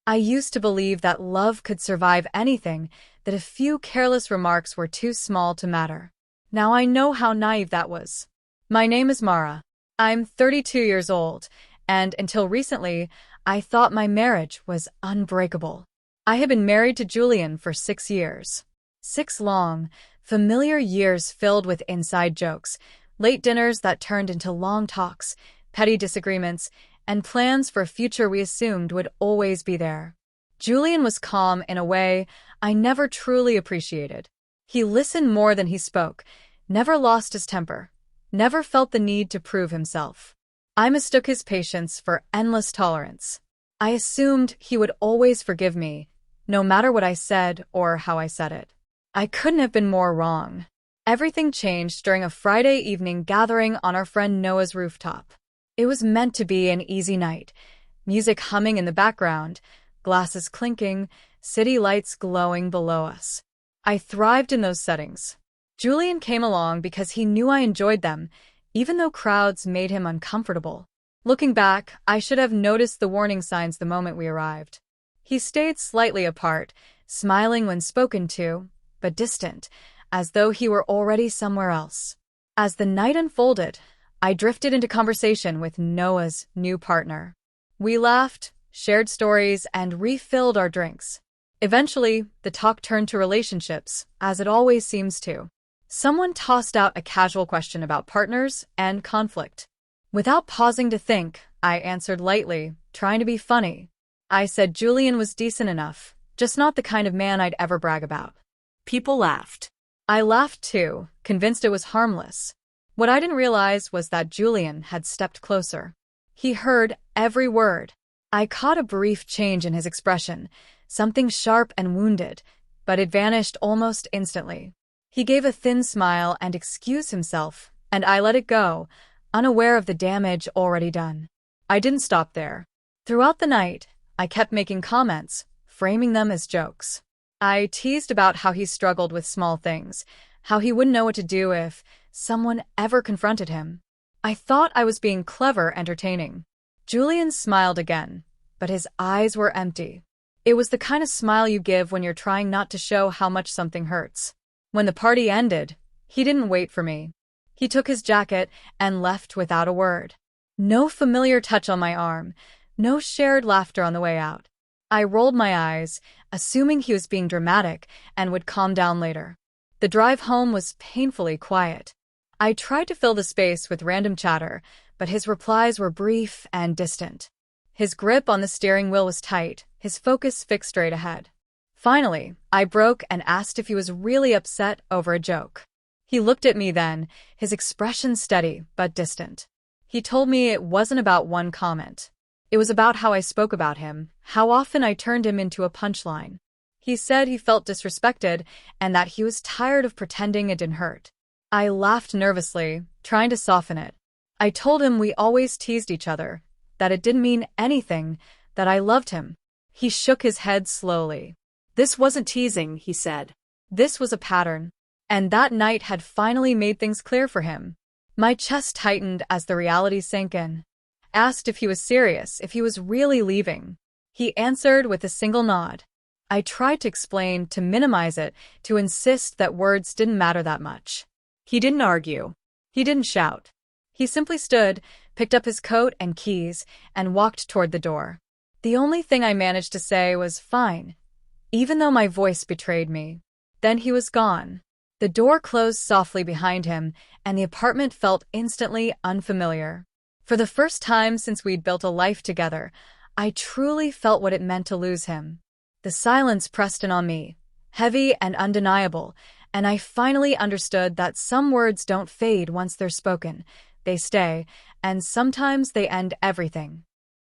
I used to believe that love could survive anything, that a few careless remarks were too small to matter. Now I know how naive that was. My name is Mara. I'm 32 years old, and until recently, I thought my marriage was unbreakable. I had been married to Julian for 6 years. 6 long, familiar years filled with inside jokes, late dinners that turned into long talks, petty disagreements, and plans for a future we assumed would always be there. Julian was calm in a way I never truly appreciated. He listened more than he spoke, never lost his temper, never felt the need to prove himself. I mistook his patience for endless tolerance. I assumed he would always forgive me, no matter what I said or how I said it. I couldn't have been more wrong. Everything changed during a Friday evening gathering on our friend Noah's rooftop. It was meant to be an easy night, music humming in the background, glasses clinking, city lights glowing below us. I thrived in those settings. Julian came along because he knew I enjoyed them, even though crowds made him uncomfortable. Looking back, I should have noticed the warning signs the moment we arrived. He stayed slightly apart, smiling when spoken to, but distant, as though he were already somewhere else. As the night unfolded, I drifted into conversation with Noah's new partner. We laughed, shared stories, and refilled our drinks. Eventually, the talk turned to relationships, as it always seems to. Someone tossed out a casual question about partners and conflict. Without pausing to think, I answered lightly, trying to be funny. I said Julian was decent enough, just not the kind of man I'd ever brag about. People laughed. I laughed too, convinced it was harmless. What I didn't realize was that Julian had stepped closer. He heard every word. I caught a brief change in his expression, something sharp and wounded, but it vanished almost instantly. He gave a thin smile and excused himself, and I let it go, unaware of the damage already done. I didn't stop there. Throughout the night, I kept making comments, framing them as jokes. I teased about how he struggled with small things, how he wouldn't know what to do if someone ever confronted him. I thought I was being clever, entertaining. Julian smiled again, but his eyes were empty. It was the kind of smile you give when you're trying not to show how much something hurts. When the party ended, he didn't wait for me. He took his jacket and left without a word. No familiar touch on my arm, no shared laughter on the way out. I rolled my eyes, assuming he was being dramatic and would calm down later. The drive home was painfully quiet. I tried to fill the space with random chatter, but his replies were brief and distant. His grip on the steering wheel was tight, his focus fixed straight ahead. Finally, I broke and asked if he was really upset over a joke. He looked at me then, his expression steady but distant. He told me it wasn't about one comment. It was about how I spoke about him, how often I turned him into a punchline. He said he felt disrespected and that he was tired of pretending it didn't hurt. I laughed nervously, trying to soften it. I told him we always teased each other, that it didn't mean anything, that I loved him. He shook his head slowly. This wasn't teasing, he said. This was a pattern. And that night had finally made things clear for him. My chest tightened as the reality sank in. Asked if he was serious, if he was really leaving. He answered with a single nod. I tried to explain, to minimize it, to insist that words didn't matter that much. He didn't argue. He didn't shout. He simply stood, picked up his coat and keys, and walked toward the door. The only thing I managed to say was fine, even though my voice betrayed me. Then he was gone. The door closed softly behind him, and the apartment felt instantly unfamiliar. For the first time since we'd built a life together, I truly felt what it meant to lose him. The silence pressed in on me, heavy and undeniable, and I finally understood that some words don't fade once they're spoken. They stay, and sometimes they end everything.